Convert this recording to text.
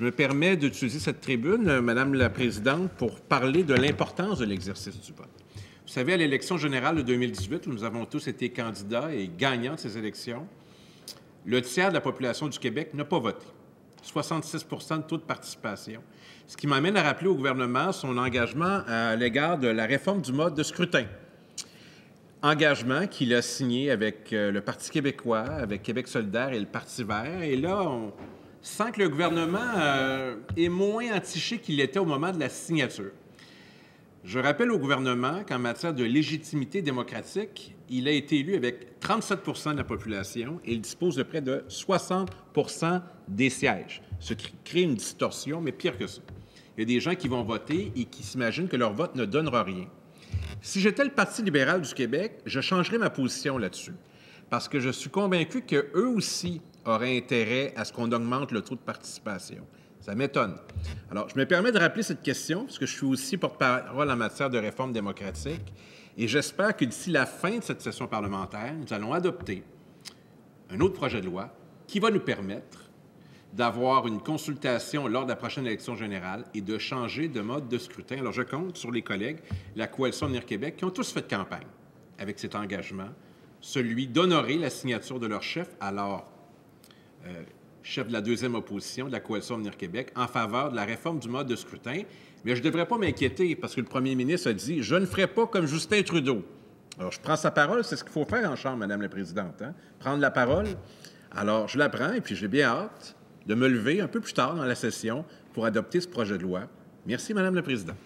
Je me permets d'utiliser cette tribune, Madame la Présidente, pour parler de l'importance de l'exercice du vote. Vous savez, à l'élection générale de 2018, où nous avons tous été candidats et gagnants de ces élections, le tiers de la population du Québec n'a pas voté. 66 de taux de participation. Ce qui m'amène à rappeler au gouvernement son engagement à l'égard de la réforme du mode de scrutin. Engagement qu'il a signé avec le Parti québécois, avec Québec solidaire et le Parti vert. Et là, on sent que le gouvernement est moins entiché qu'il l'était au moment de la signature. Je rappelle au gouvernement qu'en matière de légitimité démocratique, il a été élu avec 37 de la population et il dispose de près de 60 des sièges, ce qui crée une distorsion, mais pire que ça. Il y a des gens qui vont voter et qui s'imaginent que leur vote ne donnera rien. Si j'étais le Parti libéral du Québec, je changerais ma position là-dessus, parce que je suis convaincu qu'eux aussi auraient intérêt à ce qu'on augmente le taux de participation. Ça m'étonne. Alors, je me permets de rappeler cette question, parce que je suis aussi porte-parole en matière de réforme démocratique, et j'espère que d'ici la fin de cette session parlementaire, nous allons adopter un autre projet de loi qui va nous permettre d'avoir une consultation lors de la prochaine élection générale et de changer de mode de scrutin. Alors, je compte sur les collègues de la Coalition Avenir Québec qui ont tous fait campagne avec cet engagement, celui d'honorer la signature de leur chef, alors chef de la deuxième opposition de la Coalition Avenir Québec, en faveur de la réforme du mode de scrutin. Mais je ne devrais pas m'inquiéter parce que le premier ministre a dit « Je ne ferai pas comme Justin Trudeau ». Alors, je prends sa parole, c'est ce qu'il faut faire en Chambre, Madame la Présidente, hein? Prendre la parole. Alors, je la prends et puis j'ai bien hâte de me lever un peu plus tard dans la session pour adopter ce projet de loi. Merci, Madame la Présidente.